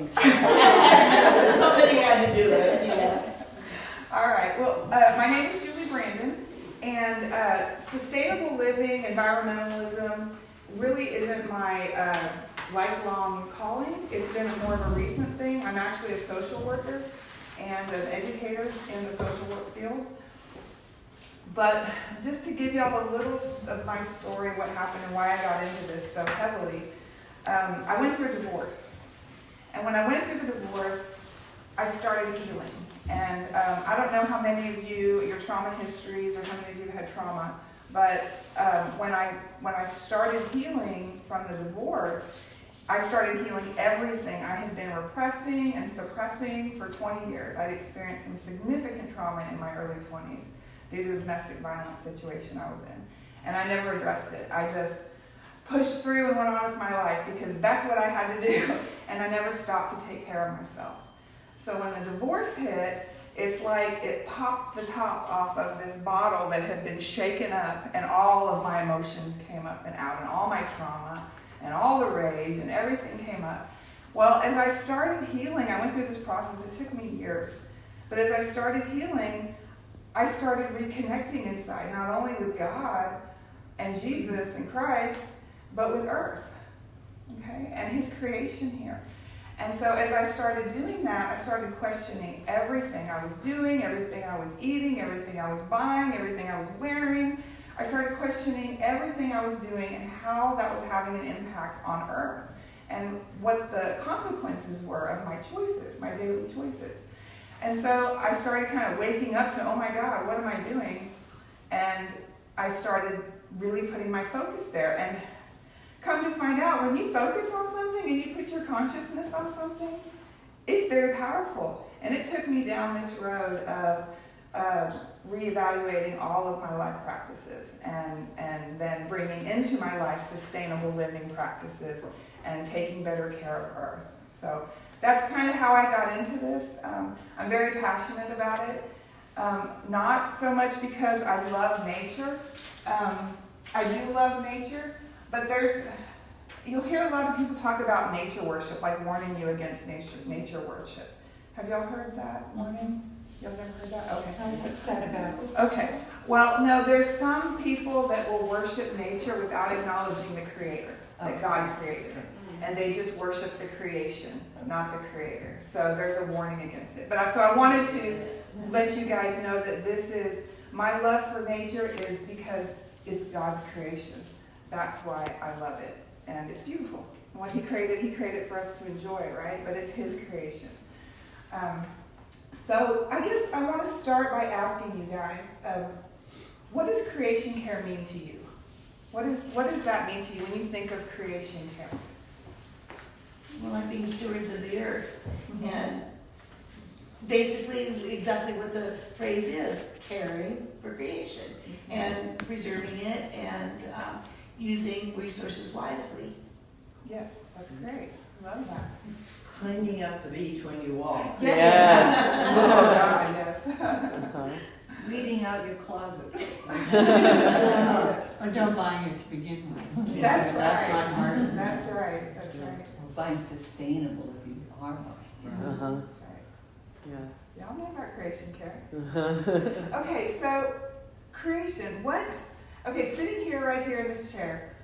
think so. Somebody had to do it, yeah. All right, well, my name is Julie Brandon, and sustainable living, environmentalism really isn't my lifelong calling. It's been more of a recent thing. I'm actually a social worker and an educator in the social work field. But just to give y'all a little of my story, what happened and why I got into this so heavily, I went through a divorce. And when I went through the divorce, I started healing. And I don't know how many of you, your trauma histories, or how many of you had trauma, but when I started healing from the divorce, I started healing everything I had been repressing and suppressing for 20 years. I'd experienced some significant trauma in my early 20s due to the domestic violence situation I was in. And I never addressed it. I just pushed through and went on with my life because that's what I had to do. And I never stopped to take care of myself. So when the divorce hit, it's like it popped the top off of this bottle that had been shaken up, and all of my emotions came up and out, and all my trauma, and all the rage, and everything came up. Well, as I started healing, I went through this process. It took me years. But as I started healing, I started reconnecting inside, not only with God and Jesus and Christ, but with earth, okay, and his creation here. And so as I started doing that, I started questioning everything I was doing, everything I was eating, everything I was buying, everything I was wearing. I started questioning everything I was doing and how that was having an impact on earth and what the consequences were of my choices, my daily choices. And so I started kind of waking up to, oh my God, what am I doing? And I started really putting my focus there. And come to find out, when you focus on something and you put your consciousness on something, it's very powerful. And it took me down this road of reevaluating all of my life practices and then bringing into my life sustainable living practices and taking better care of earth. So that's kind of how I got into this. I'm very passionate about it. Not so much because I love nature. I do love nature, but you'll hear a lot of people talk about nature worship, like warning you against nature worship. Have y'all heard that warning? Y'all never heard that? Okay. What's that about? Okay. Well, no, there's some people that will worship nature without acknowledging the creator, that God created it. And they just worship the creation, not the creator. So there's a warning against it. So I wanted to let you guys know that my love for nature is because it's God's creation. That's why I love it. And it's beautiful. What he created for us to enjoy, right? But it's his creation. So I guess I want to start by asking you guys, what does creation care mean to you? What does that mean to you when you think of creation care? Well, like being stewards of the earth. And basically exactly what the phrase is, caring for creation and preserving it and using resources wisely. Yes, that's great. Love that. Cleaning up the beach when you walk. Yes. Oh, God, yes. Weeding out your closet. Or don't buy it to begin with. That's right. That's my part. That's right. That's right. Or buying sustainable if you are buying. That's right. Yeah. Y'all know about creation care. Okay, so creation, sitting here, right here in this chair,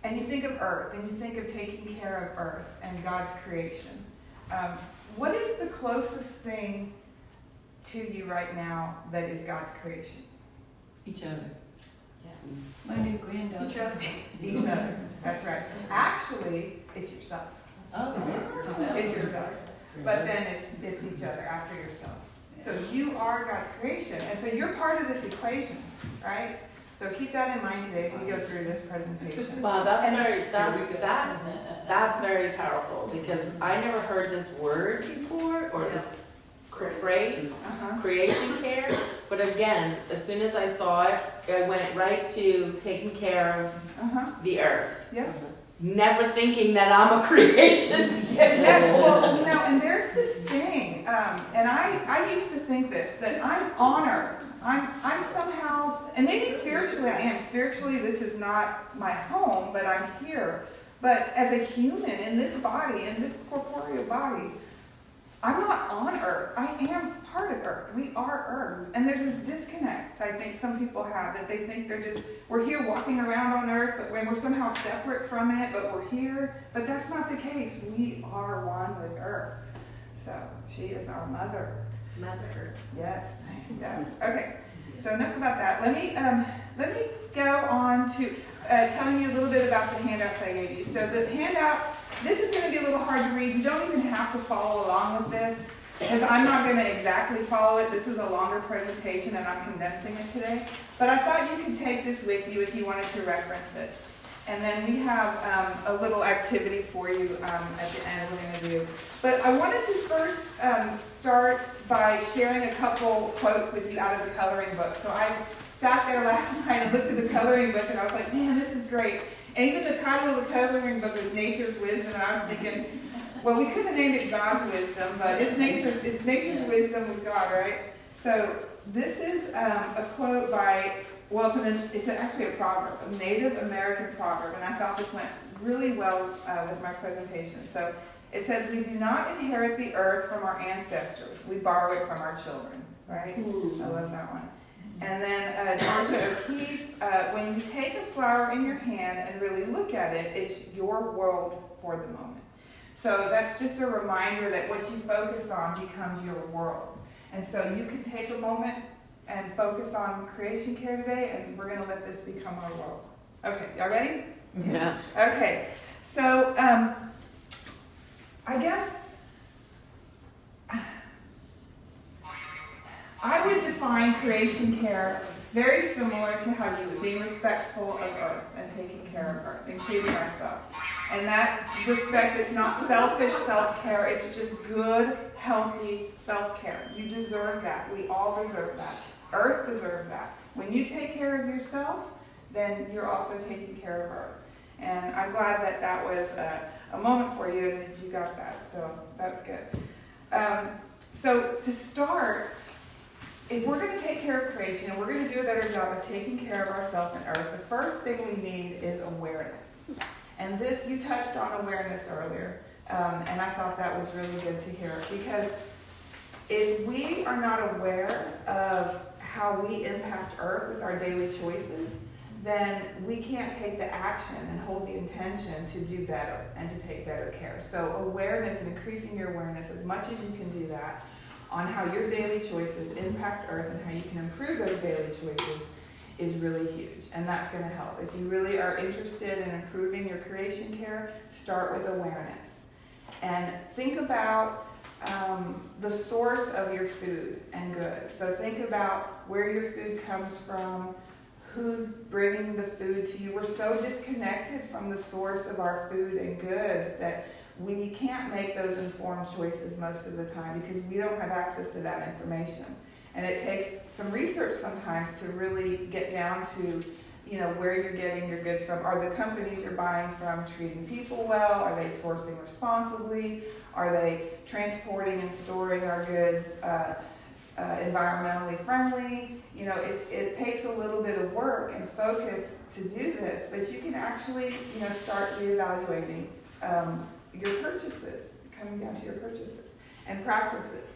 and you think of earth, and you think of taking care of earth and God's creation. What is the closest thing to you right now that is God's creation? Each other. Yeah. My new granddaughter. Each other. Each other. That's right. Actually, it's yourself. Oh, It's yourself. But then it's each other after yourself. So you are God's creation. And so you're part of this equation, right? So keep that in mind today as we go through this presentation. Wow, that's very powerful because I never heard this word before or this phrase, creation care. But again, as soon as I saw it, I went right to taking care of the earth. Yes. Never thinking that I'm a creation. Yes, well, and there's this thing, and I used to think this, that I'm on earth. I'm somehow, and maybe spiritually I am. Spiritually, this is not my home, but I'm here. But as a human in this body, in this corporeal body. I'm not on Earth. I am part of Earth. We are Earth. And there's this disconnect I think some people have, that they think we're here walking around on Earth, but when we're somehow separate from it, but we're here. But that's not the case. We are one with Earth. So she is our mother. Mother. Yes, yes. Okay, so enough about that. Let me go on to telling you a little bit about the handouts I gave you. So the handout, this is going to be a little hard to read. You don't even have to follow along with this, because I'm not going to exactly follow it. This is a longer presentation and I'm condensing it today. But I thought you could take this with you if you wanted to reference it. And then we have a little activity for you at the end we're going to do. But I wanted to first start by sharing a couple quotes with you out of the coloring book. So I sat there last night and looked at the coloring book and I was like, man, this is great. And even the title of the coloring book is Nature's Wisdom. And I was thinking, well, we could have named it God's Wisdom, but it's nature's wisdom with God, right? So this is a quote by, well, it's actually a proverb, a Native American proverb, and I thought this went really well with my presentation. So it says, we do not inherit the earth from our ancestors, we borrow it from our children, right? Ooh. I love that one. And then Georgia O'Keeffe, when you take a flower in your hand and really look at it, it's your world for the moment. So that's just a reminder that what you focus on becomes your world. And so you can take a moment and focus on creation care today, and we're going to let this become our world. Okay, y'all ready? Yeah. Okay, so I guess I would define creation care very similar to how you would be respectful of Earth and taking care of Earth, including ourselves. And that respect, it's not selfish self-care, it's just good, healthy self-care. You deserve that. We all deserve that. Earth deserves that. When you take care of yourself, then you're also taking care of Earth. And I'm glad that that was a moment for you and that you got that. So that's good. So to start, if we're going to take care of creation and we're going to do a better job of taking care of ourselves and Earth, the first thing we need is awareness. And this, you touched on awareness earlier, and I thought that was really good to hear, because if we are not aware of how we impact Earth with our daily choices, then we can't take the action and hold the intention to do better and to take better care. So awareness and increasing your awareness as much as you can do that on how your daily choices impact Earth and how you can improve those daily choices is really huge. And that's going to help. If you really are interested in improving your creation care, start with awareness. And think about the source of your food and goods. So think about where your food comes from, who's bringing the food to you. We're so disconnected from the source of our food and goods that we can't make those informed choices most of the time because we don't have access to that information. And it takes some research sometimes to really get down to, where you're getting your goods from. Are the companies you're buying from treating people well? Are they sourcing responsibly? Are they transporting and storing our goods environmentally friendly? It takes a little bit of work and focus to do this, but you can actually, start reevaluating your purchases, coming down to your purchases and practices.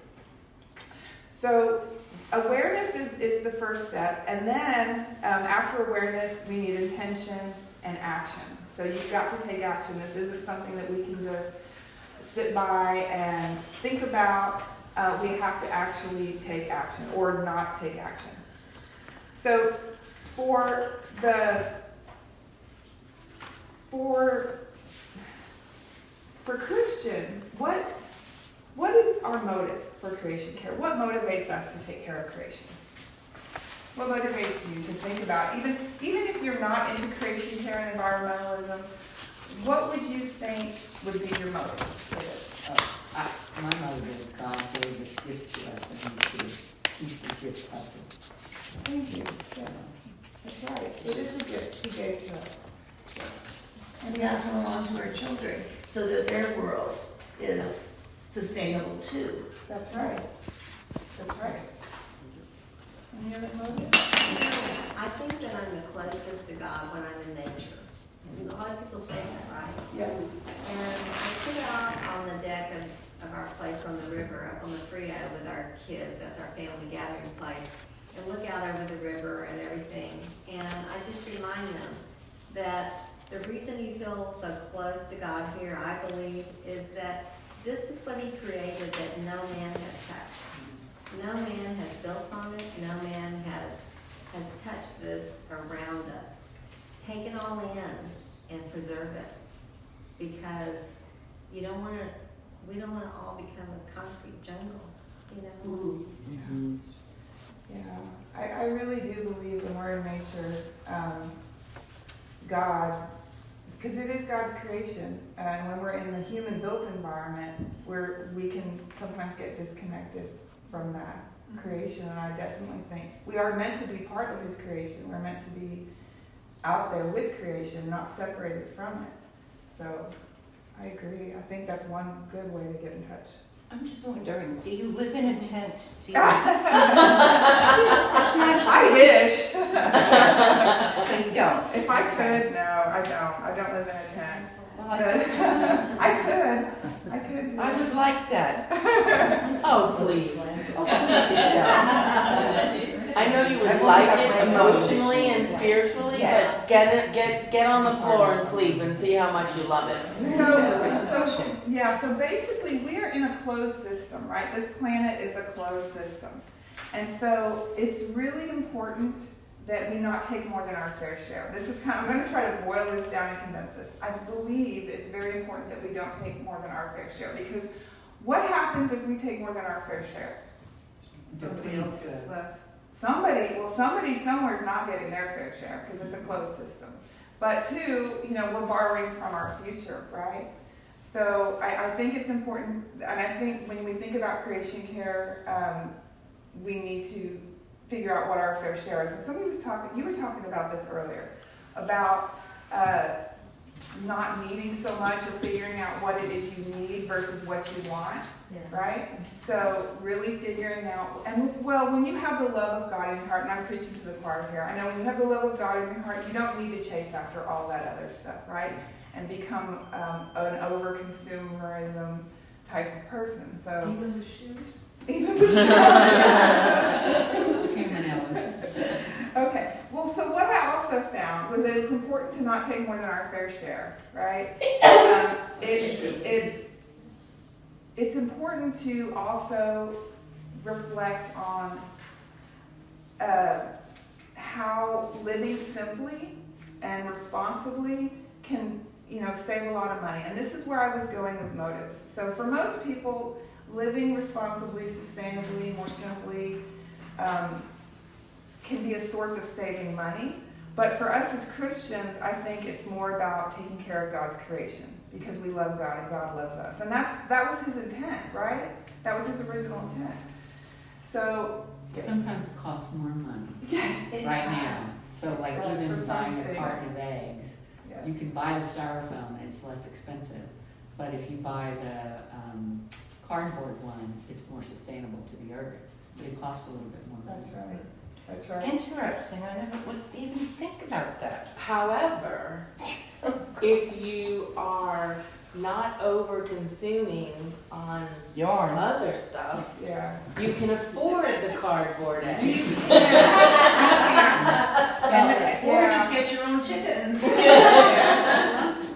So awareness is the first step, and then after awareness, we need intention and action. So you've got to take action. This isn't something that we can just sit by and think about. We have to actually take action or not take action. So for Christians, what is our motive for creation care? What motivates us to take care of creation? What motivates you to think about, even if you're not into creation care and environmentalism, what would you think would be your motive for this? My motive is God gave this gift to us and we should keep the gift public. Thank you. Yes, that's right. It is a gift He gave to us. Yes. And we also belong to our children so that their world is sustainable too. That's right. That's right. Any other motive? I think that I'm the closest to God when I'm in nature. And a lot of people say that, right? Yes. And I sit out on the deck of place on the river, up on the Frio with our kids. That's our family gathering place. And look out over the river and everything. And I just remind them that the reason you feel so close to God here, I believe, is that this is what He created that no man has touched. No man has built on it. No man has touched this around us. Take it all in and preserve it, because we don't want to all become a concrete jungle, you know? Yeah, I really do believe when we're in nature, God, because it is God's creation, and when we're in the human-built environment, we can sometimes get disconnected from that creation, and I definitely think we are meant to be part of His creation. We're meant to be out there with creation, not separated from it. So I agree. I think that's one good way to get in touch. I'm just wondering, do you live in a tent? Do you? I wish. So you don't? If I could, no, I don't. I don't live in a tent. Well, I could. I could. Do I that. would like that. Oh, please. I know you I would won't like have it my emotionally phone. and spiritually, Yes. but get on the floor and sleep and see how much you love it. So basically we are in a closed system, right? This planet is a closed system. And so it's really important that we not take more than our fair share. This is I'm going to try to boil this down and condense this. I believe it's very important that we don't take more than our fair share, because what happens if we take more than our fair share? Somebody else gets less. Somebody somewhere is not getting their fair share because it's a closed system. But two, we're borrowing from our future, right? So I think it's important, and I think when we think about creation care, we need to figure out what our fair share is. And you were talking about this earlier, about not needing so much or figuring out what it is you need versus what you want. Yeah. Right? So really figuring out, when you have the love of God in your heart, and I'm preaching to the choir here, I know when you have the love of God in your heart, you don't need to chase after all that other stuff, right? And become an over-consumerism type of person. So Even with shoes? even with shoes. Okay. Well, so what I also found was that it's important to not take more than our fair share, right? It's important to also reflect on how living simply and responsibly can, save a lot of money. And this is where I was going with motives. So for most people, living responsibly, sustainably, more simply, can be a source of saving money. But for us as Christians, I think it's more about taking care of God's creation, because we love God and God loves us. And that was His intent, right? That was His original intent. So Sometimes it costs more money it right does. now. So like It does even for some buying a things. carton of eggs, Yes. you can buy the styrofoam, it's less expensive. But if you buy the cardboard one, it's more sustainable to the earth. It costs a little bit more money. That's right. That's right. Interesting, I never would even think about that. However, if you are not over consuming on Yarn. other stuff, Yeah. you can afford the cardboard eggs. Or just get your own chickens.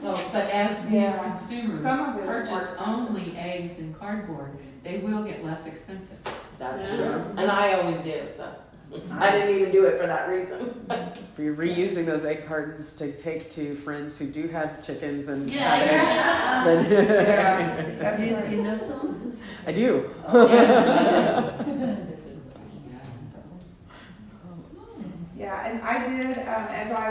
Well, but as these Yeah. consumers Some of it is more purchase expensive. only eggs and cardboard, they will get less expensive. That's true. And I always do, so I didn't even do it for that reason. If you're reusing those egg cartons to take to friends who do have chickens and Yeah, have yeah. eggs, Yeah. then That's right. You know someone? I do. Yeah, and I did, as I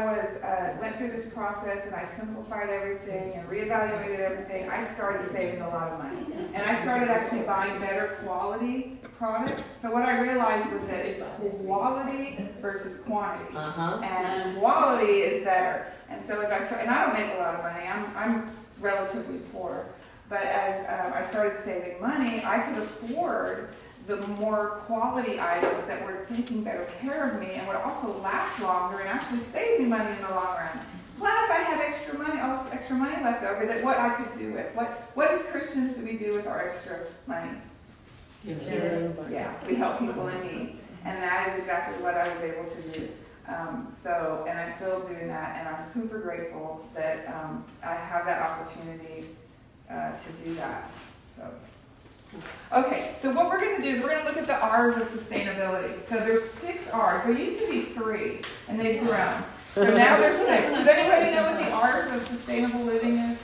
went through this process and I simplified everything and reevaluated everything, I started saving a lot of money. And I started actually buying better quality products. So what I realized was that it's quality versus quantity. And quality is better. And so as I started, and I don't make a lot of money, I'm relatively poor. But as I started saving money, I could afford the more quality items that were taking better care of me and would also last longer and actually save me money in the long run. Plus, I had extra money, also extra money left over that what I could do with. What as Christians do we do with our extra money? Give it. Yeah, we help people in need, and that is exactly what I was able to do. And I still do that, and I'm super grateful that I have that opportunity to do that. So, okay, so what we're going to do is we're going to look at the R's of sustainability. So there's 6 R's. There used to be 3, and they've grown. So now there's 6. Does anybody know what the R's of sustainable living is?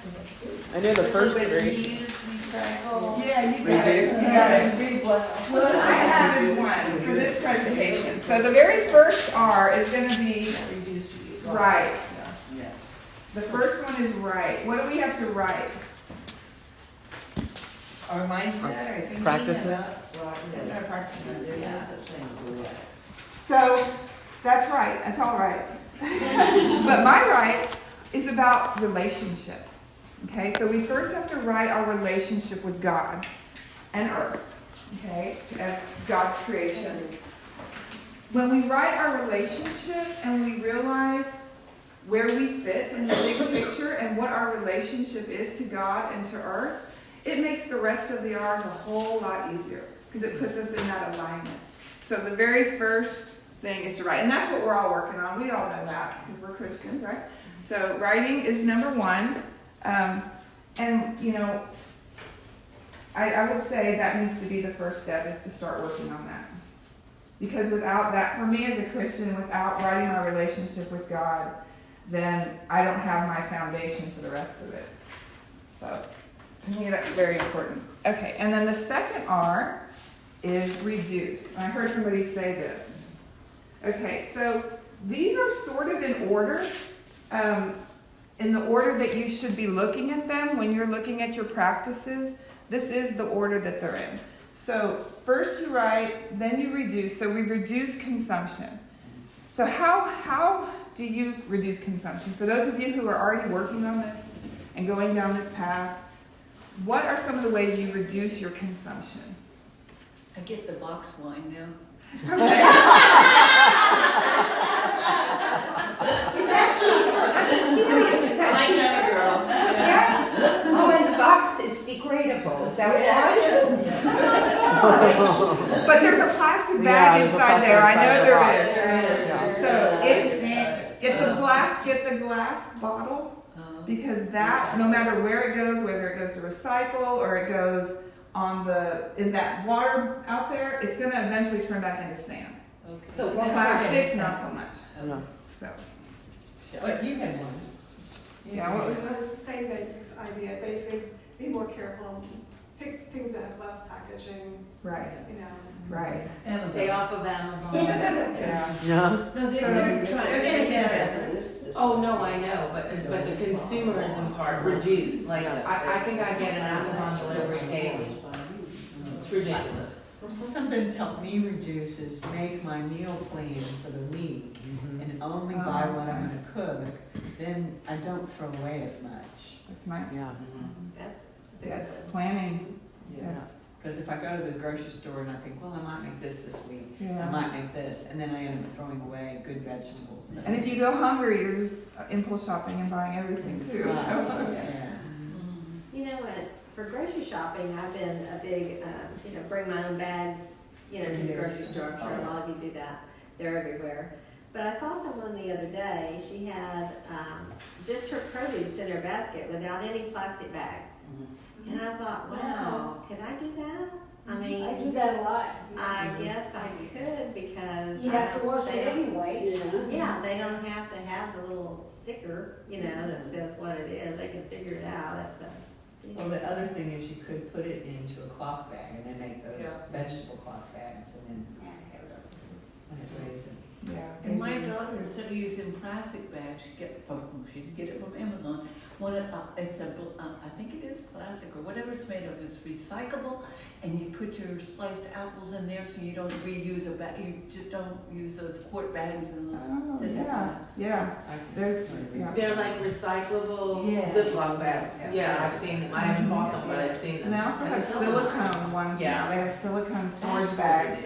I knew the first 3. Reuse, recycle. Yeah, you got it. Reduce. You got it. Well, I added one for this presentation. So the very first R is going to be Reduce, reuse. right. Yeah. The first one is right. What do we have to write? Our mindset, our thinking Practices. about our practices, yeah. So that's right. That's all right. But my right is about relationship. Okay, so we first have to write our relationship with God and earth. Okay, as God's creation. When we write our relationship and we realize where we fit in the big picture and what our relationship is to God and to earth, it makes the rest of the R's a whole lot easier because it puts us in that alignment. So the very first thing is to write, and that's what we're all working on. We all know that because we're Christians, right? So writing is number 1. And, you know, I would say that needs to be the first step, is to start working on that. Because without that, for me as a Christian, without writing my relationship with God, then I don't have my foundation for the rest of it. So, to me, that's very important. Okay, and then the second R is reduce. And I heard somebody say this. Okay, so these are sort of in order. In the order that you should be looking at them when you're looking at your practices, this is the order that they're in. So first you write, then you reduce. So we reduce consumption. So how do you reduce consumption? For those of you who are already working on this and going down this path, what are some of the ways you reduce your consumption? I get the box wine now. Okay. My kind of girl. Yes. Oh, and the box is degradable. Is that what it is? But there's a plastic Yeah, bag there's a inside plastic there. I inside know the there box. is. Yeah. So get the glass bottle, because that, no matter where it goes, whether it goes to recycle or it goes in that water out there, it's gonna eventually turn back into sand. So Plastic, not so much. No. So, But you had one. yeah, what was It's the same basic idea, basically be more careful, pick things that have less packaging, right, you know. right. Stay off of Amazon. Yeah. No. No, they're getting better. Oh, no, I know, but the consumerism part reduce. Like, I think I get an Amazon delivery daily. It's ridiculous. Well, something's helped me reduce is make my meal plan for the week and only buy what I'm gonna cook. Then I don't throw away as much. That's nice. Yeah. That's a good Yes, one. planning. Yes. Because if I go to the grocery store and I think, well, I might make this week, I Yeah. might make this, and then I end up throwing away good vegetables. And if you go hungry, you're just impulse shopping and buying everything too. Right, So. yeah. You know what, for grocery shopping, I've been a big, bring my own bags, to the grocery store. I'm sure a lot of you do that. They're everywhere. But I saw someone the other day, she had just her produce in her basket without any plastic bags. And I thought, wow, could I do that? I mean, I do that a lot. I guess I could because. You have to wash they it don't- anyway. Yeah, they don't have to have the little sticker, that says what it is. They can figure it out at the. Well, the other thing is you could put it into a cloth bag and then make those Yeah. vegetable cloth bags and then when it weighs it. Yeah. And my daughter, instead of using plastic bags, she could get it from Amazon. I think it is plastic or whatever it's made of, it's recyclable, and you put your sliced apples in there so you don't reuse a bag, you just don't use those quart bags and those. Oh, dinner yeah, bags. yeah. There's, yeah. They're like recyclable Yeah. Ziploc bags. Yeah, I've seen them. I haven't bought them, but I've seen them. And they also have silicone ones Yeah. now. They have silicone storage bags.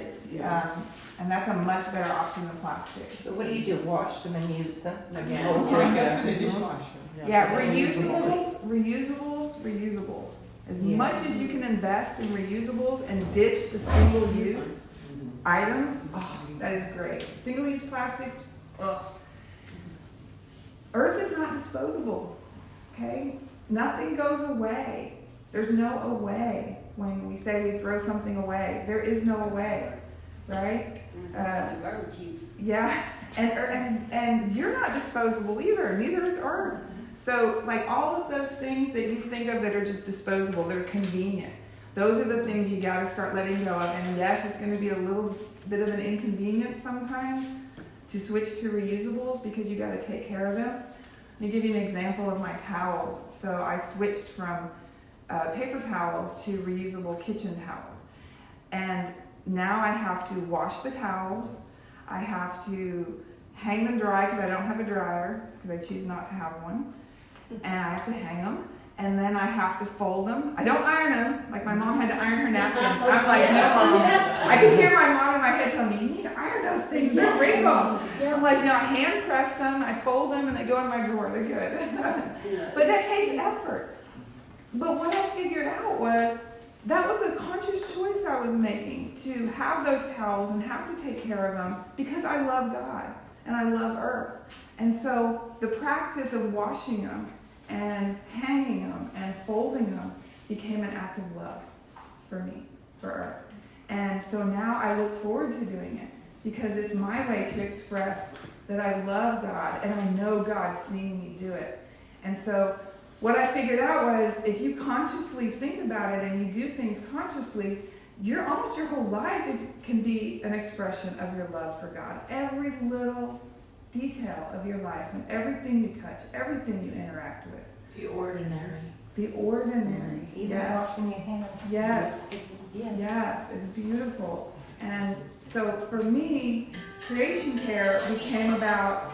And that's a much better option than plastic. So what do? Wash them and use them? Again, Oh, yeah. for the dishwasher. Yeah, reusables. As Yeah. much as you can invest in reusables and ditch the single-use items, that is great. Single-use plastics, ugh. Earth is not disposable, okay? Nothing goes away. There's no away when we say we throw something away. There is no away, right? Yeah, and you're not disposable either, neither is Earth. So like all of those things that you think of that are just disposable, they're convenient. Those are the things you gotta start letting go of. And yes, it's gonna be a little bit of an inconvenience sometimes to switch to reusables because you gotta take care of them. Let me give you an example of my towels. So I switched from paper towels to reusable kitchen towels. And now I have to wash the towels. I have to hang them dry because I don't have a dryer because I choose not to have one. And I have to hang them. And then I have to fold them. I don't iron them, like my mom had to iron her napkins. I'm like, no. I can hear my mom in my head telling me, you need to iron those things, they're wrinkled. I'm like, no, I hand press them, I fold them, and they go in my drawer, they're good. But that takes effort. But what I figured out was, that was a conscious choice I was making to have those towels and have to take care of them because I love God and I love Earth. And so the practice of washing them and hanging them and folding them became an act of love for me, for Earth. And so now I look forward to doing it because it's my way to express that I love God and I know God's seeing me do it. And so what I figured out was if you consciously think about it and you do things consciously, almost your whole life can be an expression of your love for God. Every little detail of your life and everything you touch, everything you interact with. The ordinary. The ordinary. Even Yes. washing your hands. Yes. Yeah. Yes, it's beautiful. And so for me, creation care became about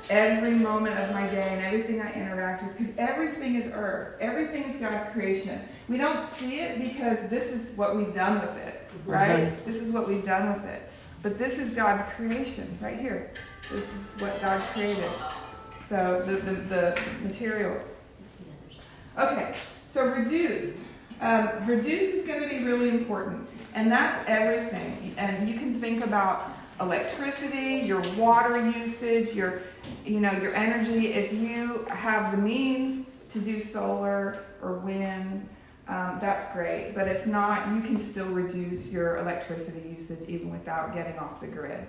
every moment of my day and everything I interact with, because everything is Earth. Everything is God's creation. We don't see it because this is what we've done with it, right? This is what we've done with it. But this is God's creation right here. This is what God created. So the materials. Okay, so reduce. Reduce is going to be really important. And that's everything. And you can think about electricity, your water usage, your energy. If you have the means to do solar or wind, that's great. But if not, you can still reduce your electricity usage even without getting off the grid.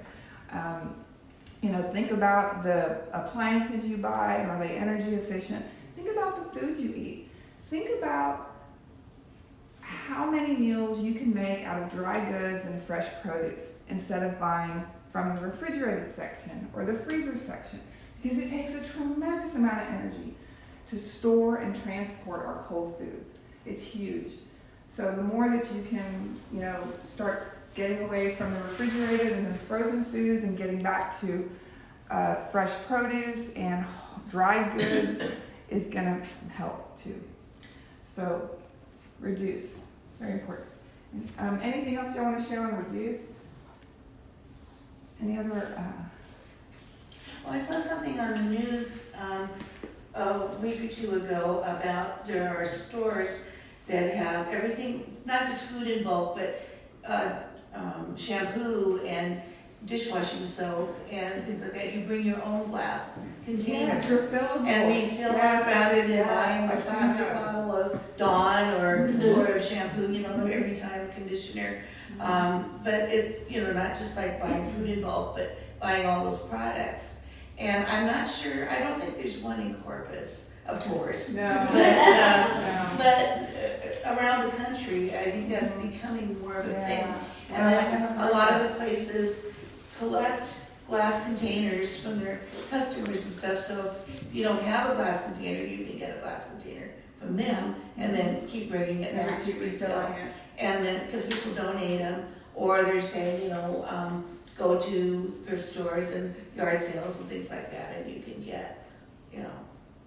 Think about the appliances you buy. Are they energy efficient? Think about the food you eat. Think about how many meals you can make out of dry goods and fresh produce instead of buying from the refrigerated section or the freezer section, because it takes a tremendous amount of energy to store and transport our cold foods. It's huge. So the more that you can, start getting away from the refrigerated and the frozen foods and getting back to fresh produce and dry goods is going to help too. So reduce, very important. Anything else you want to share on reduce? Any other? Well, I saw something on the news a week or two ago about there are stores that have everything, not just food in bulk, but shampoo and dishwashing soap and things like that. You bring your own glass container. Yes, refillable. And refill it rather than buying a plastic bottle of Dawn or shampoo, every time, conditioner. But it's, not just like buying food in bulk, but buying all those products. And I'm not sure, I don't think there's one in Corpus, of course. No. But around the country, I think that's becoming more of a thing. And then a lot of the places collect glass containers from their customers and stuff, so if you don't have a glass container, you can get a glass container from them, and then keep bringing it back to refill. Refilling it. And then, because people donate them, or they're saying, go to thrift stores and yard sales and things like that, and you can get,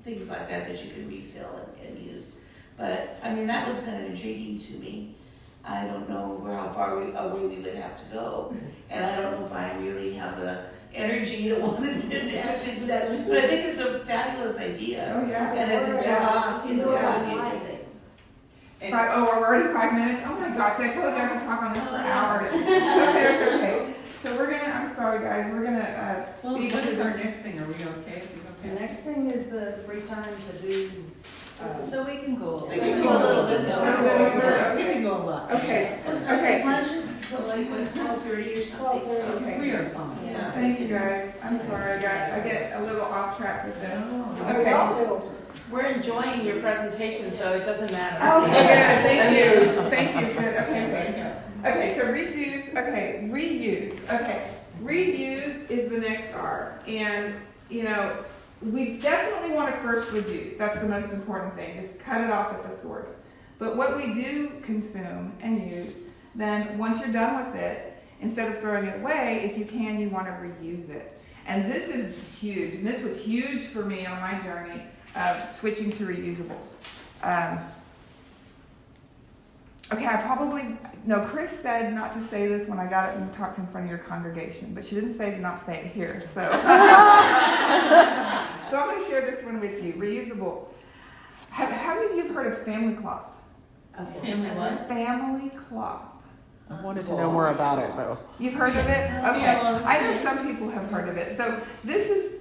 things like that you can refill and use. But, I mean, that was kind of intriguing to me. I don't know how far away we would have to go, and I don't know if I really have the energy to want to actually do that, but I think it's a fabulous idea. Oh, yeah. And if it took off, it would be a good thing. We're already 5 minutes? Oh my gosh, I told you I could talk on this for hours. Okay. So I'm sorry guys, we're gonna, Well, speak what to is the- our next thing? Are we okay? The next thing is the free time to do, So we can go. We can go a little bit. We can go a lot. Okay, Lunch is until like 12:30 or something, so. okay. We are fine. Yeah. Thank you guys. I'm sorry, I get a little off track with this. Oh. Okay. We're enjoying your presentation, so it doesn't matter. Okay, good, thank you. Thank you, good, okay. Okay, so reuse. Okay, reuse is the next R. And, we definitely want to first reduce. That's the most important thing, is cut it off at the source. But what we do consume and use, then once you're done with it, instead of throwing it away, if you can, you want to reuse it. And this is huge, and this was huge for me on my journey of switching to reusables. Chris said not to say this when I got up and talked in front of your congregation, but she didn't say to not say it here, so. So I'm gonna share this one with you, reusables. How many of you have heard of family cloth? Family what? Family cloth. I wanted to know more about it though. You've heard of it? Okay. I know some people have heard of it. So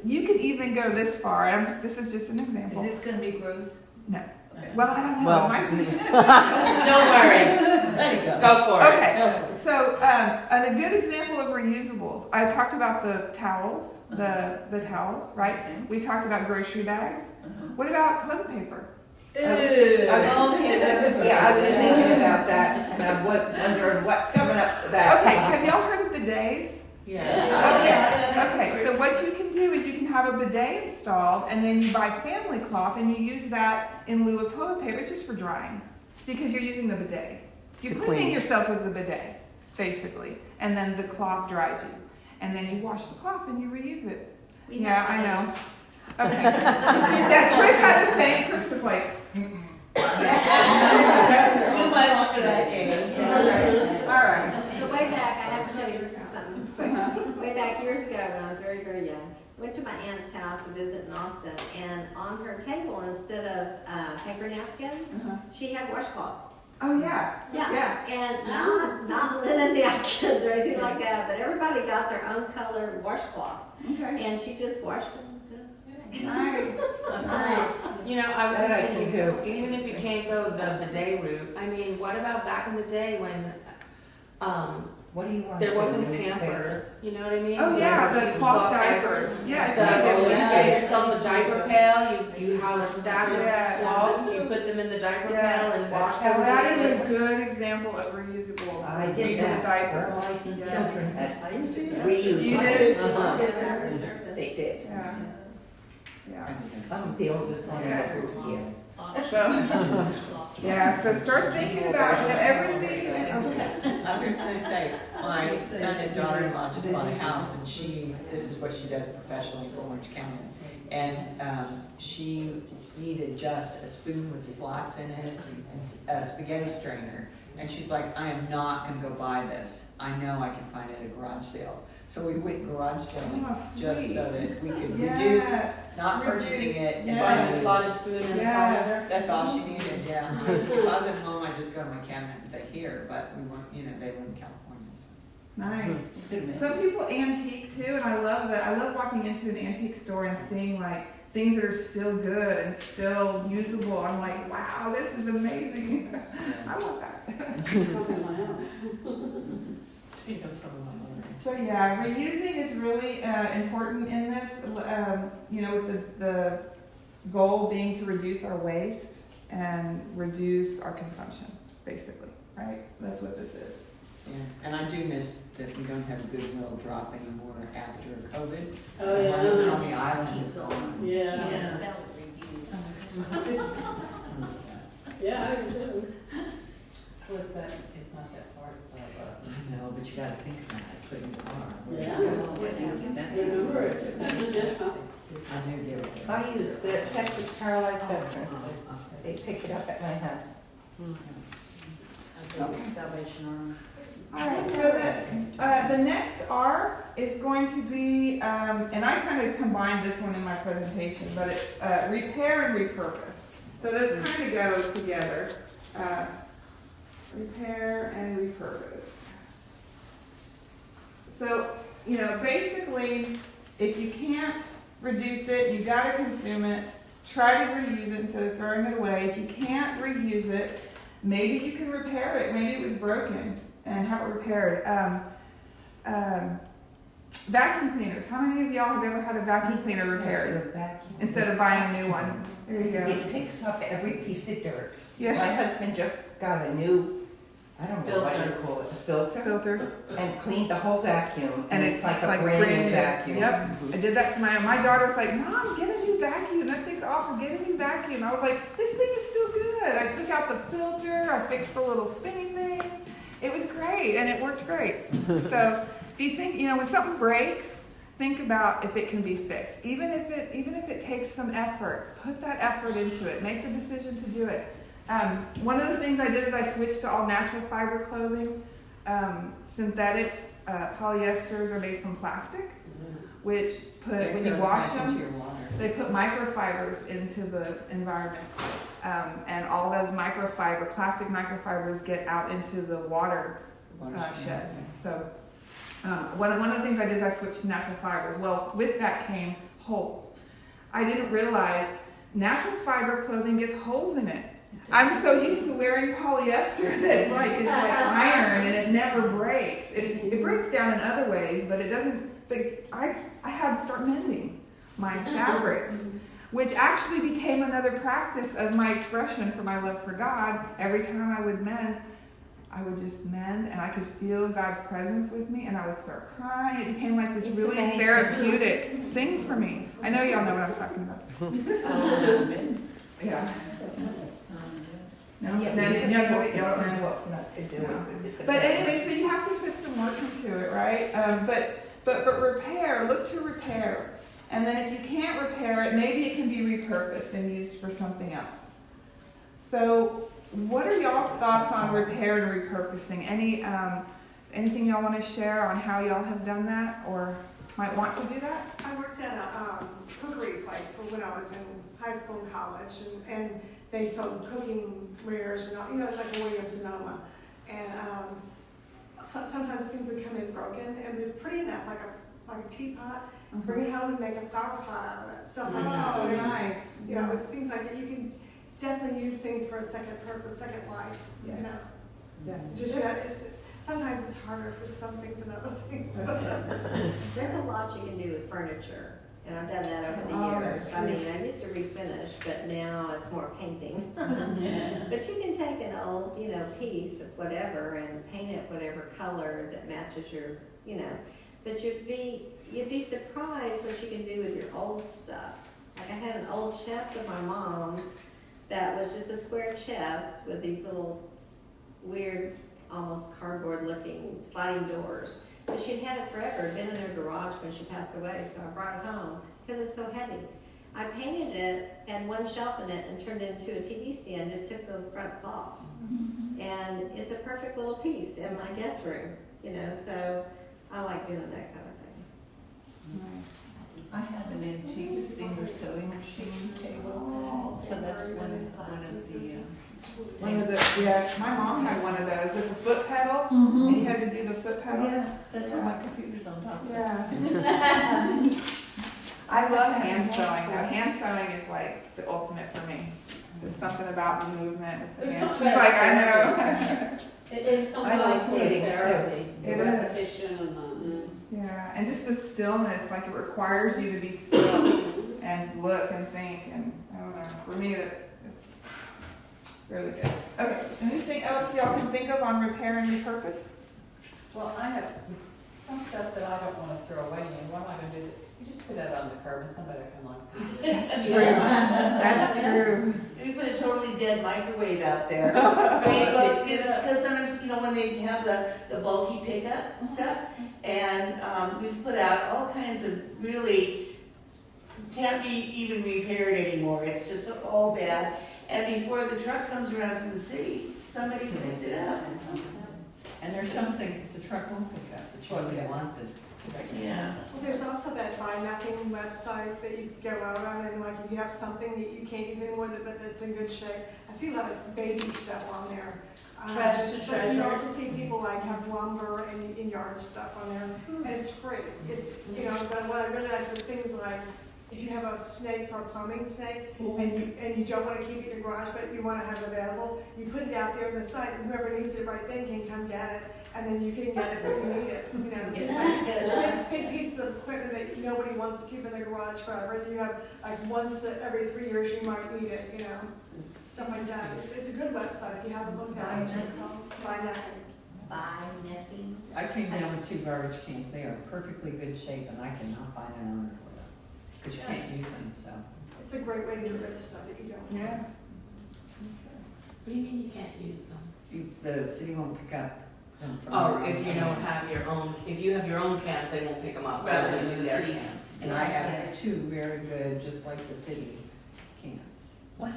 you could even go this far. This is just an Is example. this gonna be gross? No. Okay. Well, I don't know. Well, It might be. Don't worry, Let it go. go for it. Okay. Go for it. So, a good example of reusables, I talked about the towels, the towels, right? We talked about grocery bags. What about toilet paper? Okay, that's Yeah, I was just thinking about that, and I'm wondering what's coming up with that. Okay, have y'all heard of bidets? Yeah. Oh, yeah. Okay, so what you can do is you can have a bidet installed, and then you buy family cloth, and you use that in lieu of toilet paper. It's just for drying, because you're using the bidet. You're To cleaning clean. yourself with the bidet, basically, and then the cloth dries you. And then you wash the cloth and you reuse it. Yeah, I know. Okay. Yeah, Chris had the same. Chris was like, That's too much for that game. all right. So way back, I have to tell you something. Way back years ago, when I was very, very young, went to my aunt's house to visit in Austin, and on her table, instead of paper napkins, she had washcloths. Oh yeah. Yeah, and not linen napkins or anything like that, but everybody got their own colored washcloth, Okay. and she just washed them. Nice. That's nice. I was That I just can thinking, even if you can't go the bidet route, I mean, what about back in the day when, What do you want? there to wasn't do, Pampers, newspapers? you know what I mean? Oh So yeah, you the use cloth diapers. Yeah, So it's no just different. get yourself a diaper pail, you have a stack Yes. of cloths, you put them in the diaper pail and wash So them. that is a good example of reusables. I did Using that. diapers. Well, I Yes. children I used to do that. reuse. You mine. did? Uh-huh. Get a better service. They did. Yeah. Yeah. I'm the oldest one in the group yet. So start thinking about everything. Okay. I was just gonna say, my son and daughter-in-law just bought a house, and this is what she does professionally for Orange County. And she needed just a spoon with slots in it and a spaghetti strainer. And she's like, I am not gonna go buy this. I know I can find it at a garage sale. So we went garage selling Oh, just sweet. so that we could Yes. reduce not purchasing Reduce. it. and Yes. Find a buying slotted spoon and Yes. fire. That's all she needed, yeah. If I was at home, I'd just go to my cabinet and say, here, but we weren't, they live in California, so. Nice. Some people antique too, and I love that. I love walking into an antique store and seeing like things that are still good and still usable. I'm like, wow, this is amazing. I want that. So yeah, reusing is really important in this. With the goal being to reduce our waste and reduce our consumption, basically, right? That's what this is. Yeah, and I do miss that we don't have a Goodwill drop anymore after COVID. Oh, The one that's yeah. on the island is gone. Yeah. Spell review. I miss that. Yeah, I do. Was that, it's not that far I know, but you gotta think about it, put in the car. Yeah. Remember I knew you were. I use the Texas Paralyzed Veterans. They pick it up at my house. Salvation Army. All right, so the next R is going to be, and I kind of combined this one in my presentation, but it's repair and repurpose. So this kind of goes together. Repair and repurpose. So, you know, basically, if you can't reduce it, you gotta consume it. Try to reuse it instead of throwing it away. If you can't reuse it, maybe you can repair it. Maybe it was broken and have it repaired. Vacuum cleaners. How many of y'all have ever had a vacuum cleaner repaired instead of buying a new one? There you go. It picks up every piece of dirt. Yeah. My husband just got a new, I don't know what you call it, a filter, Filter. and cleaned the whole vacuum, And and it's it's like a like brand brand new new. vacuum. Yep. I did that to my daughter's like, Mom, get a new vacuum. That thing's awful. Get a new vacuum. I was like, this thing is still good. I took out the filter. I fixed the little spinning thing. It was great, and it worked great. So, you know, when something breaks, think about if it can be fixed. Even if it takes some effort, put that effort into it. Make the decision to do it. One of the things I did is I switched to all natural fiber clothing. Synthetics, polyesters are made from plastic, which when you wash them, they put microfibers into the environment. And all those plastic microfibers get out into the water shed. So one of the things I did is I switched to natural fibers. Well, with that came holes. I didn't realize natural fiber clothing gets holes in it. I'm so used to wearing polyester that it's like iron and it never breaks. It breaks down in other ways, but it doesn't. But I had to start mending my fabrics, which actually became another practice of my expression for my love for God. Every time I would mend, I would just mend, and I could feel God's presence with me, and I would start crying. It became like this really therapeutic thing for me. I know y'all know what I'm talking about. Yeah. No, Yeah, you don't know what not to do. because it's a But bad anyway, so you have to put some work into it, right? But repair, look to repair. And then if you can't repair it, maybe it can be repurposed and used for something else. So what are y'all's thoughts on repair and repurposing? Anything y'all want to share on how y'all have done that or might want to do that? I worked at a cookery place for when I was in high school and college, and they sold cooking wares and all, you know, it's like Williams Sonoma. And sometimes things would come in broken, and it was pretty enough, like a teapot. Bring it home and make a flower pot out of it, stuff like that. Oh, nice. You know, it's things like that. You can definitely use things for a second purpose, second life. Yes. You know, Yes. just sometimes it's harder for some things than other things. There's a lot you can do with furniture, and I've done that over the Oh, years. that's I mean, I used to refinish, but now it's more painting. But you can take an old, you know, piece of whatever and paint it whatever color that matches your, you know. But you'd be surprised what you can do with your old stuff. Like I had an old chest of my mom's that was just a square chest with these little weird, almost cardboard looking sliding doors. But she'd had it forever, it'd been in her garage when she passed away, so I brought it home because it's so heavy. I painted it, had one shelf in it, and turned it into a TV stand, just took those fronts off. And it's a perfect little piece in my guest room, you know, so I like doing that kind of thing. I have an antique Singer sewing machine table, so that's one of the. Yes, my mom had one of those with the foot pedal, and you had to do the foot pedal. Yeah, that's why my computer's on top of it. Yeah. I love hand sewing. Though. Hand sewing is like the ultimate for me. There's something about the movement. With the There's hand. something She's like, I know. It is some I like sort of knitting, too. therapy, It the is. repetition and the. Yeah, and just the stillness, like it requires you to be still and look and think, and I don't know. For me, it's really good. Okay, anything else y'all can think of on repair and repurpose? Well, I have some stuff that I don't wanna throw away, and what am I gonna do? You just put that on the curb and somebody can like. That's true. That's true. We put a totally dead microwave out there. Because sometimes, you know, when they have the bulky pickup stuff, and we've put out all kinds of really, can't be even repaired anymore, it's just all bad. And before the truck comes around from the city, somebody's picked it up. And there's some things that the truck won't pick up, that you really want the. Yeah. Well, there's also that buy nothing website that you go out on, and like if you have something that you can't use anymore but that's in good shape, I see a lot of baby stuff on there. Trash to but treasure. you also see people like have lumber and yard stuff on there, and it's free. It's, you know, but what I really like are things like, if you have a snake for a plumbing snake, and you don't want to keep it in your garage, but you want to have it available, you put it out there on the site, and whoever needs it right then can come get it, and then you can get it when you need it, you know. It's like big pieces of equipment that nobody wants to keep in their garage forever, and you have like once every 3 years you might need it, you know, stuff like that. It's a good website, if you haven't looked at it, Buy Nothing. Buy nothing. I came down with 2 garbage cans, they are in perfectly good shape, and I cannot find an owner for them, because you can't use them, so. It's a great way to get rid of stuff that you don't. Yeah. What do you mean you can't use them? The city won't pick up them from Oh, their if own you don't cans. have your own, if you have your own cans, they won't pick them up. Rather They'll than do the their city. cans. And I have 2 very good, just like the city cans. Wow,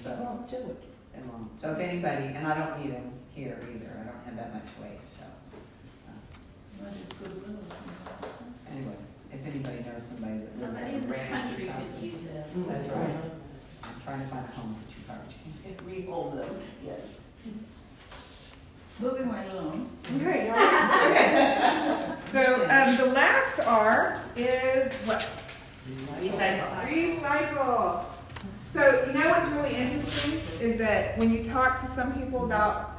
So- well, do it. They won't. So if anybody, and I don't need them here either, I don't have that much weight, so. What is goodwill? Anyway, if anybody knows somebody that lives Somebody in in a the ranch country or could something. use it. That's right. I'm trying to find a home for 2 garbage cans. If we hold them, yes. Moving right along. Okay, all right. So, the last R is what? Recycle. So, you know what's really interesting is that when you talk to some people about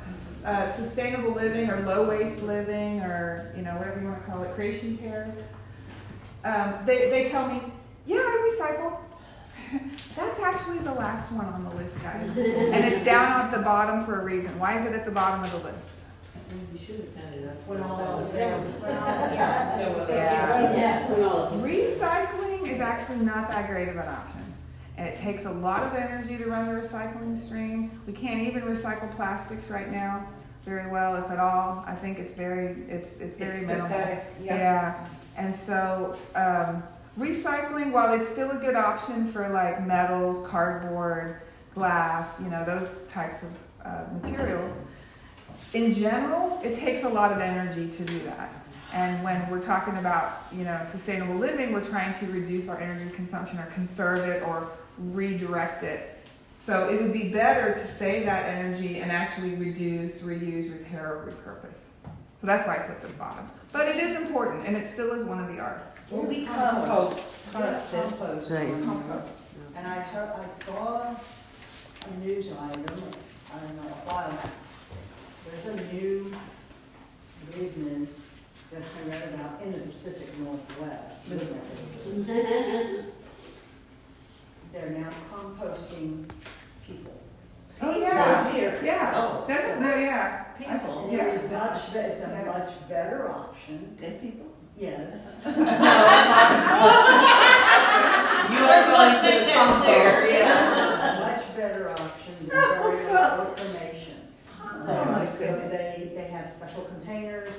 sustainable living or low waste living, or, you know, whatever you want to call it, creation care, they tell me, yeah, I recycle. That's actually the last one on the list, guys. And it's down at the bottom for a reason. Why is it at the bottom of the list? We should have done it. That's When all else fails. fails. Yeah. When all. Recycling is actually not that great of an option. And it takes a lot of energy to run the recycling stream. We can't even recycle plastics right now very well, if at all. I think it's very minimal. pathetic, Yeah. And so, recycling, while it's still a good option for like metals, cardboard, glass, you know, those types of materials, in general, it takes a lot of energy to do that. And when we're talking about, you know, sustainable living, we're trying to reduce our energy consumption or conserve it or redirect it. So it would be better to save that energy and actually reduce, reuse, repair, or repurpose. So that's why it's at the bottom. But it is important, and it still is one of the R's. Well, we compost, compost, Nice. compost. And I saw a news item, I don't know, a while back. There's a new business that I read about in the Pacific Northwest. They're now composting people. Oh, yeah. Here. Yeah, Oh. that's, no, yeah. People. It is it's a much better option, Dead people? yes. You are going to the compost. A much better option than burial or cremation. So they have special containers,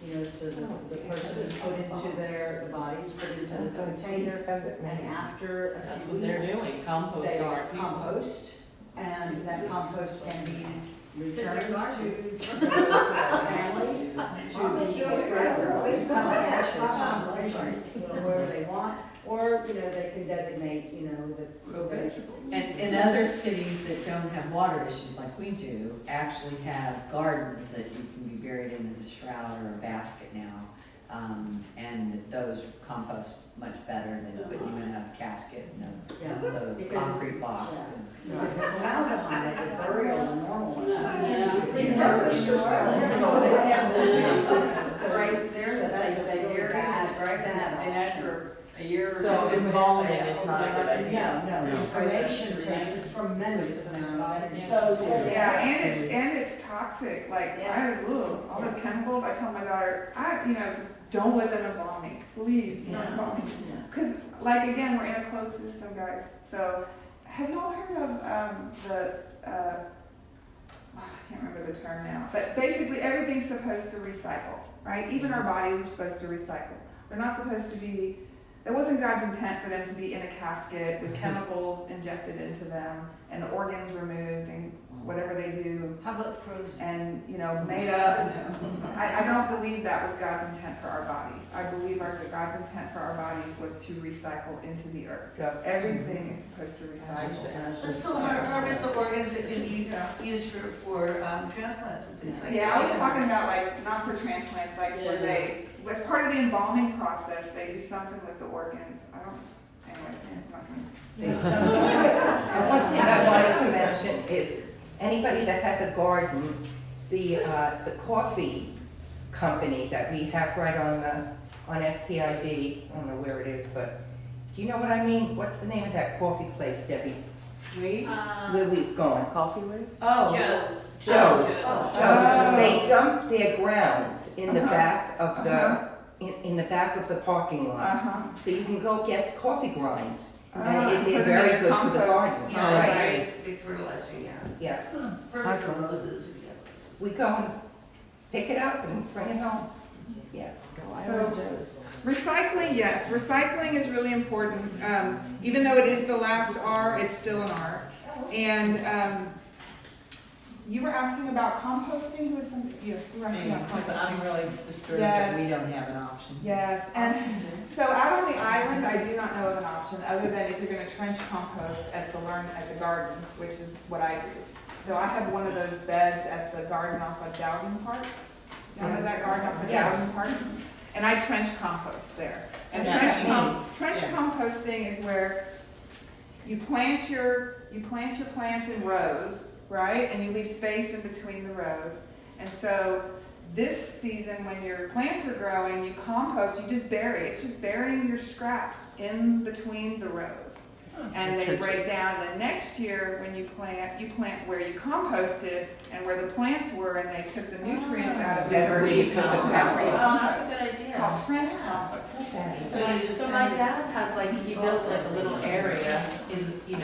you know, so the person is put into the body is put into this container, and after a That's few what they're weeks, doing, compost they our people. compost, and that compost can be returned to the family, to be spread wherever they want, or, you know, they can designate, you know, the vegetables. And in other cities that don't have water issues like we do, actually have gardens that you can be buried in a shroud or a basket now. And those compost much better than putting you in a casket and Yeah. the Because- concrete box. Yeah. Because the formaldehyde, the burial, the normal one. Right there, So that's a they really bury it, bad- right, bad and option. after a year or So so. embalming is not a good idea. No, cremation takes a tremendous amount of energy. Oh, dear. Yeah, and it's toxic. Like, Yeah. all those chemicals. I tell my daughter, just don't let them embalm me. Please, do not embalm me. Because, like, again, we're in a closed system, guys. So, have y'all heard of I can't remember the term now, but basically everything's supposed to recycle, right? Even our bodies are supposed to recycle. They're not supposed to be, that wasn't God's intent for them to be in a casket with chemicals injected into them and the organs removed and whatever they do How about frozen? and, made up. I don't believe that was God's intent for our bodies. I believe God's intent for our bodies was to recycle into the earth. Everything is supposed to recycle. Let's still harvest the organs that can be used for transplants and things like that. Yeah, I was talking about like, not for transplants, like where they, as part of the embalming process, they do something with the organs. Anyways, I'm not gonna. One thing I wanted to mention is, anybody that has a garden, the coffee company that we have right on SPID, I don't know where it is, but do you know what I mean? What's the name of that coffee place, Debbie? Where we've gone? Coffee leaves? Oh. Joe's. They dump their grounds in the back of in the back of the parking lot. So you can go get coffee grinds. And they're very good for the garden. Yeah, Right. it's big fertilizer, Yeah. Perfect for roses. We go and pick it up and bring it home. Yeah. So, recycling, yes, recycling is really important. Even though it is the last R, it's still an R. And you were asking about composting. Who was you were asking about Because composting. I'm really disturbed that we don't have an option. Yes, and so out on the island, I do not know of an option other than if you're going to trench compost at the garden, which is what I do. So I have one of those beds at the garden off of Dowden Park. You know that garden off of Dowden Park? And I trench compost there. And trench composting is where you plant your plants in rows, right? And you leave space in between the rows. And so this season, when your plants are growing, you compost, you just bury it. It's just burying your scraps in between the rows. And they break down. The next year, when you plant where you composted and where the plants were, and they took the nutrients out of it. That's where you That's compost. where you Oh, compost. that's a good idea. It's called trench compost. So my dad has he built like a little area in the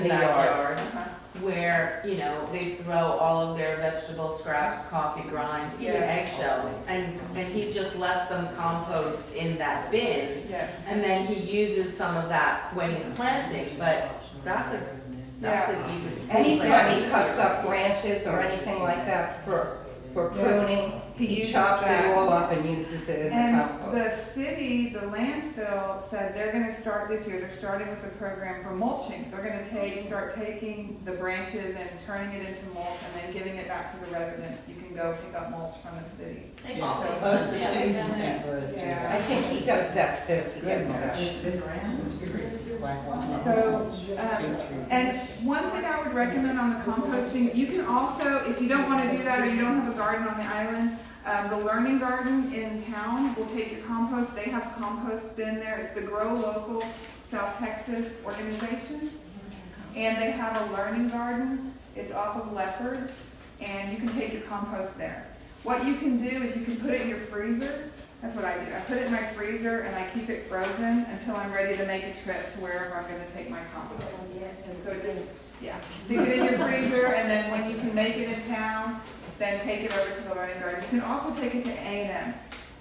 the backyard Uh-huh. where, they throw all of their vegetable scraps, coffee grinds, even Yes. eggshells, and then he just lets them compost in that bin. Yes. And then he uses some of that when he's planting, but that's an even. Anytime he cuts up branches or anything like that for pruning, He he uses chops that. it all up and uses it as a And compost. the city, the landfill, said they're gonna start this year, they're starting with a program for mulching. They're gonna start taking the branches and turning it into mulch and then giving it back to the residents. You can go pick up mulch from the city. Most of the cities in St. Louis do Yeah. I that. think he does that too. It's good. So, and one thing I would recommend on the composting, you can also, if you don't want to do that or you don't have a garden on the island, the Learning Garden in town will take your compost. They have a compost bin there. It's the Grow Local South Texas organization. And they have a learning garden. It's off of Leopard. And you can take your compost there. What you can do is you can put it in your freezer. That's what I do. I put it in my freezer and I keep it frozen until I'm ready to make a trip to wherever I'm going to take my compost. And so leave it in your freezer, and then when you can make it in town, then take it over to the Learning Garden. You can also take it to A&M.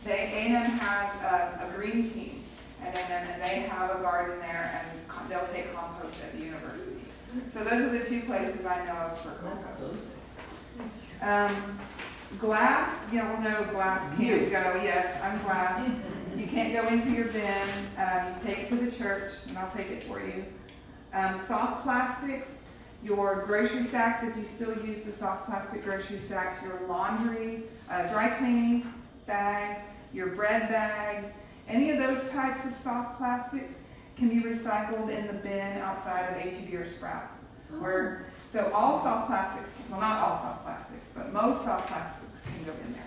A&M has a green team at A&M, and they have a garden there, and they'll take compost at the university. So those are the two places I know of for compost. Glass, glass can't go. Yes, I'm glass. You can't go into your bin. You take it to the church, and I'll take it for you. Soft plastics, your grocery sacks, if you still use the soft plastic grocery sacks, your laundry, dry cleaning bags, your bread bags, any of those types of soft plastics can be recycled in the bin outside of H-E-B or Sprouts. So all soft plastics, well, not all soft plastics, but most soft plastics can go in there.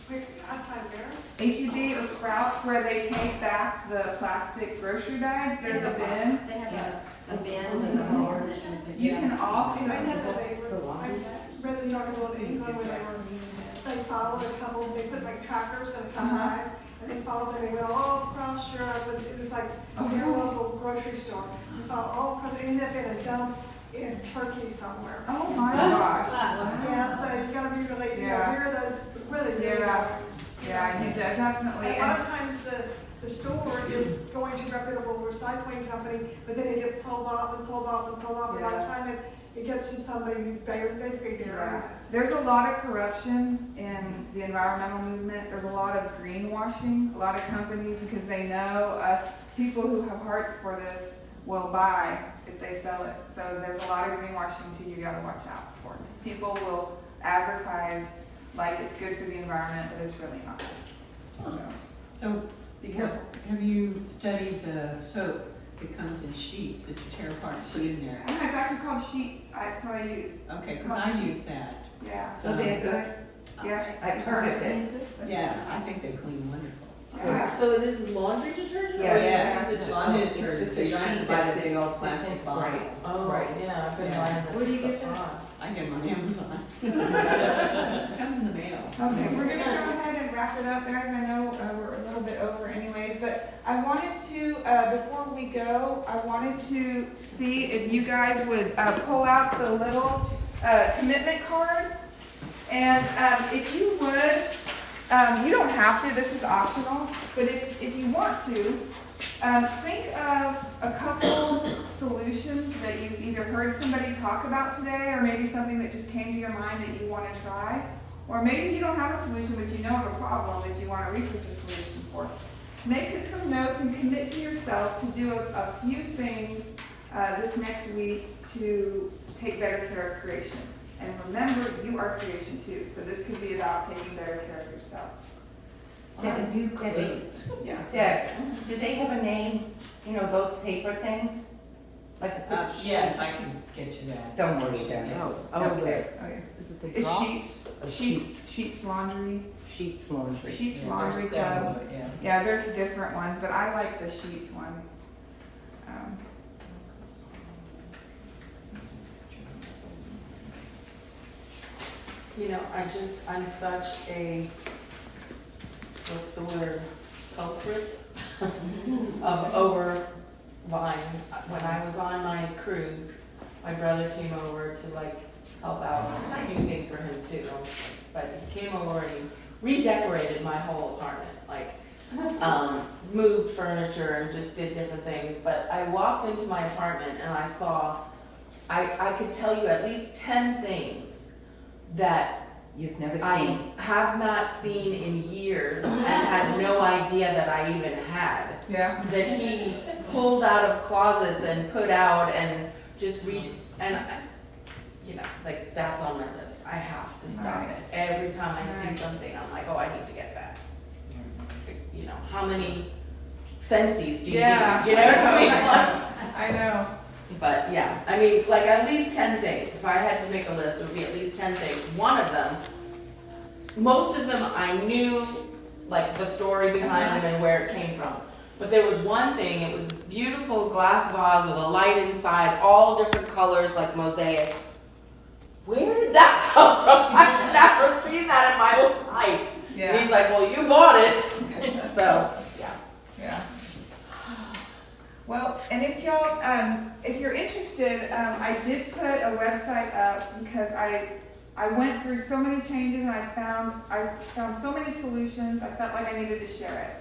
Wait, outside where? H-E-B or Sprouts, where they take back the plastic grocery bags, there's a bin. They have a bin with a floor that you can. You can also, I know that they were like that. read this article in England where they followed a couple, they put like trackers and a couple bags, and they followed them, they went all across Europe, and it was like their local grocery store. They followed all across, they ended up in a dump in Turkey somewhere. Oh my gosh. Yeah, so you gotta be really, you know, Yeah. wear those really, really Yeah. hard. Yeah, you definitely. A lot of times the store is going to a reputable recycling company, but then it gets sold off and sold off and sold off, and by the Yes. time it gets to somebody who's basically Yeah. buried. There's a lot of corruption in the environmental movement. There's a lot of greenwashing. A lot of companies, because they know us people who have hearts for this will buy if they sell it. So there's a lot of greenwashing too you gotta watch out for. People will advertise like it's good for the environment, but it's really not. So, Be careful. have you studied the soap that comes in sheets that you tear apart and put in there? It's actually called Sheets. That's what I use. Okay, because I use that. Yeah. So they're good? Yeah. I've heard of it. Yeah, I think they clean wonderful. Yeah. So this is laundry detergent? Yeah. Or Yeah, is it laundry It's detergent, just so you don't have to sheet buy that the big old plastic disintegrates. bottles. Oh, Right. yeah, I've been Yeah. buying Where do you the get that? pods. I get them on Amazon. It comes in the mail. Okay, we're gonna go ahead and wrap it up, guys. I know we're a little bit over anyways, but I wanted to, before we go, I wanted to see if you guys would pull out the little commitment card. And if you would, you don't have to, this is optional, but if you want to, think of a couple solutions that you either heard somebody talk about today, or maybe something that just came to your mind that you want to try. Or maybe you don't have a solution, but you know of a problem that you want to research a solution for. Make some notes and commit to yourself to do a few things this next week to take better care of creation. And remember, you are creation too, so this could be about taking better care of yourself. Debbie, Yeah. Deb, do they have a name? You know, those paper things? Like the Yes, I can get you that. Don't worry about it. Okay. Okay. Is it the It's drops? Sheets Laundry, Sheets laundry. Sheets Yeah, Laundry there's Club. several, yeah. Yeah, there's different ones, but I like the Sheets one. You know, I'm such a, what's the word, culprit of over buying. When I was on my cruise, my brother came over to like help out. I do things for him too, but he came over and he redecorated my whole apartment, like moved furniture and just did different things. But I walked into my apartment and I saw, I could tell you at least 10 things that You've never I seen. have not seen in years and had no idea that I even had. Yeah. That he pulled out of closets and put out and just you know, like that's on my list. I have to stop Nice. it. Every time I see Nice. something, I'm like, oh, I need to get that. You know, how many senses do you Yeah. need? You know what I mean? I know. But yeah, I mean, like at least 10 things. If I had to make a list, it would be at least 10 things. One of them, most of them I knew like the story behind them and where it came from. But there was one thing, it was this beautiful glass vase with a light inside, all different colors like mosaic. Where did that come from? I've never seen that in my life. And Yeah. he's like, well, you bought it. So, yeah. Yeah. Well, and if y'all, if you're interested, I did put a website up because I went through so many changes and I found so many solutions. I felt like I needed to share it.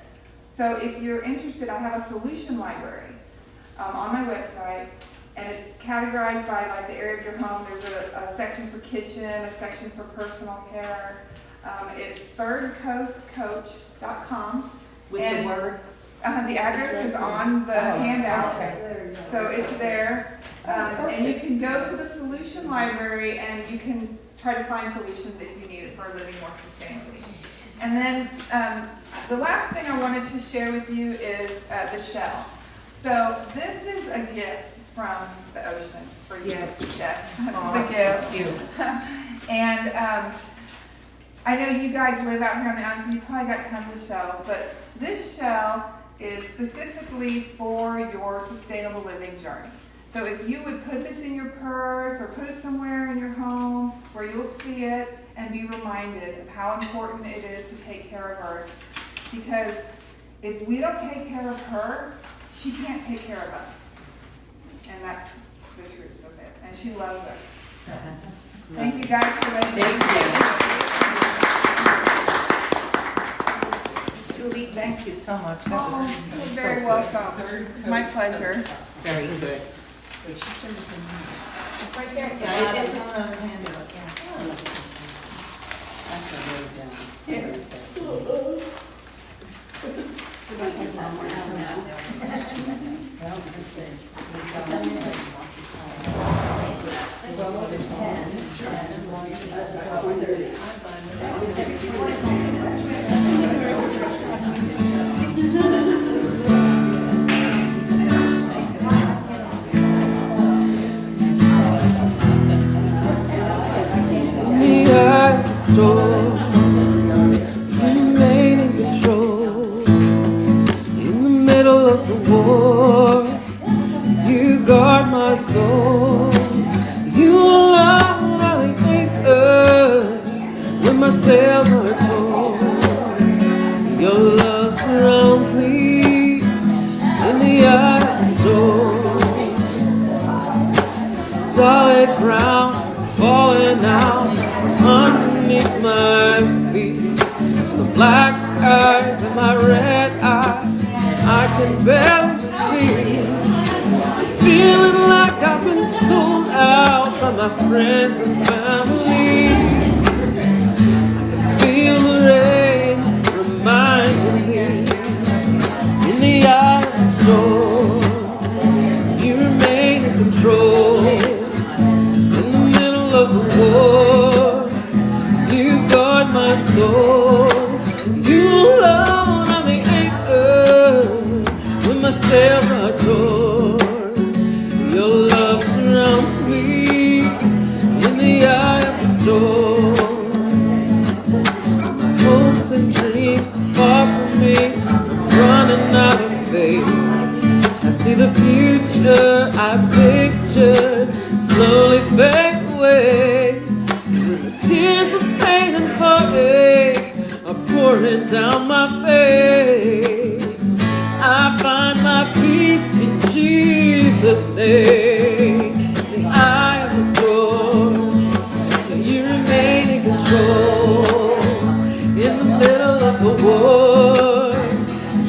So if you're interested, I have a solution library on my website, and it's categorized by like the area of your home. There's a section for kitchen, a section for personal care. It's thirdcoastcoach.com. With and the word? the address is on the handout, so it's there. And you can go to the solution library and you can try to find solutions if you need it for living more sustainably. And then the last thing I wanted to share with you is the shell. So this is a gift from the ocean for you. Yes. Yes, this is a gift. Thank you. And I know you guys live out here on the island, so you probably got tons of shells, but this shell is specifically for your sustainable living journey. So if you would put this in your purse or put it somewhere in your home where you'll see it and be reminded of how important it is to take care of her. Because if we don't take care of her, she can't take care of us. And that's the truth of it. And she loves us. Thank you guys for letting me. Julie, thank you so much. That Oh, was you're so very good. welcome. It's my pleasure. Very good. It's right there. Yeah, it's on the handout, yeah. Me at the store, you remain in control. In the middle of the war, you guard my soul. You alone are the anchor when my sails are torn. Your love surrounds me in the eye of the storm. Solid ground is falling out from underneath my feet. To the black skies and my red eyes, I can barely see. Feeling like I've been sold out by my friends and family. I can feel the rain reminding me in the eye of the storm. You remain in control. In the middle of the war, you guard my soul. You alone are the anchor when my sails are torn. Your love surrounds me in the eye of the storm. My hopes and dreams are far from me. I'm running out of faith. I see the future I pictured slowly fade away. When the tears of pain and heartache are pouring down my face, I find my peace in Jesus' name. In the eye of the storm, you remain in control. In the middle of the war,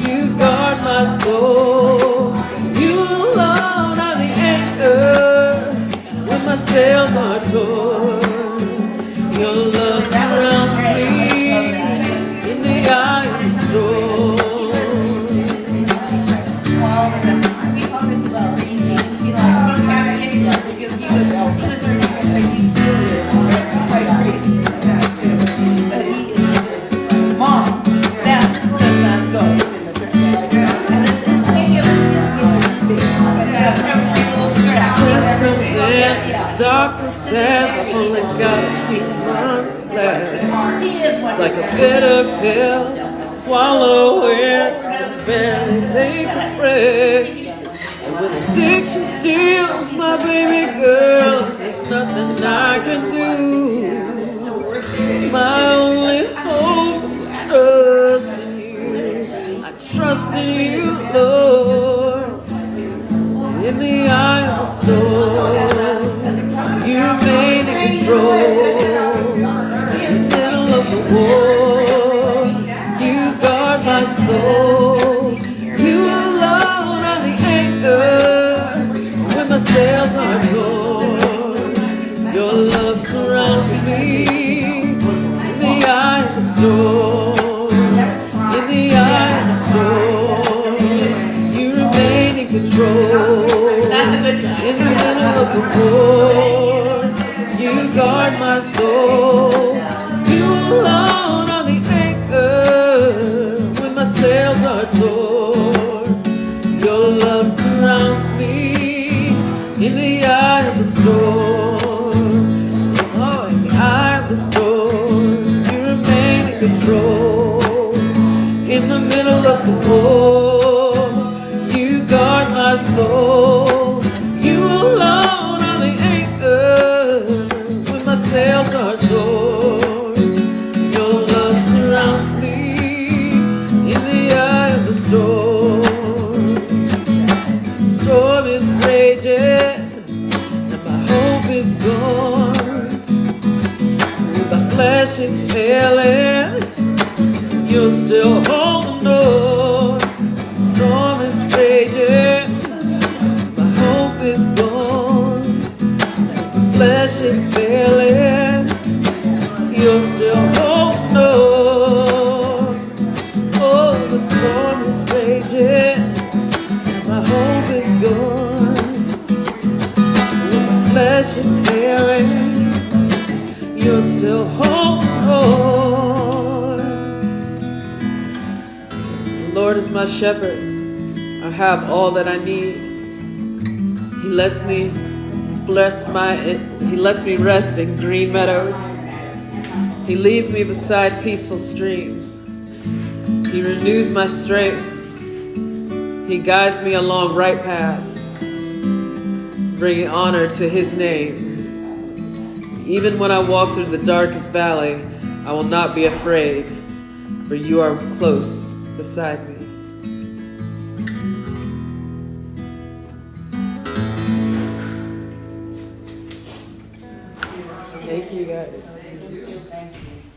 you guard my soul. You alone are the anchor when my sails are torn. Your love surrounds me in the eye of the storm. We called him Mr. Green Jeans. He lost because he was like he's serious, quite crazy like that too. But he is just, Mom, that does not go in the dress. And it's maybe a little Test comes in, the doctor says I've only got a few months left. It's like a bitter pill, swallow it, I barely take a breath. And when addiction steals my baby girl, there's nothing I can do. My only hope is to trust in you. I trust in you, Lord. In the eye of the storm, you remain in control. In the middle of the war, you guard my soul. You alone are the anchor when my sails are torn. Your love surrounds me in the eye of the storm. In the eye of the storm, you remain in control. In the middle of the war, you guard my soul. You alone are the anchor when my sails are torn. Your love surrounds me in the eye of the storm. Oh, in the eye of the storm, you remain in control. In the middle of the war, you guard my soul. You failing, you're still holding on. The storm is raging, my hope is gone. The flesh is failing, you're still holding on. Oh, the storm is raging, my hope is gone. The flesh is failing, you're still holding on. The Lord is my shepherd, I have all that I need. He lets me rest in green meadows. He leads me beside peaceful streams. He renews my strength. He guides me along right paths, bringing honor to his name. Even when I walk through the darkest valley, I will not be afraid, for you are close beside me. Thank you, guys. Thank you.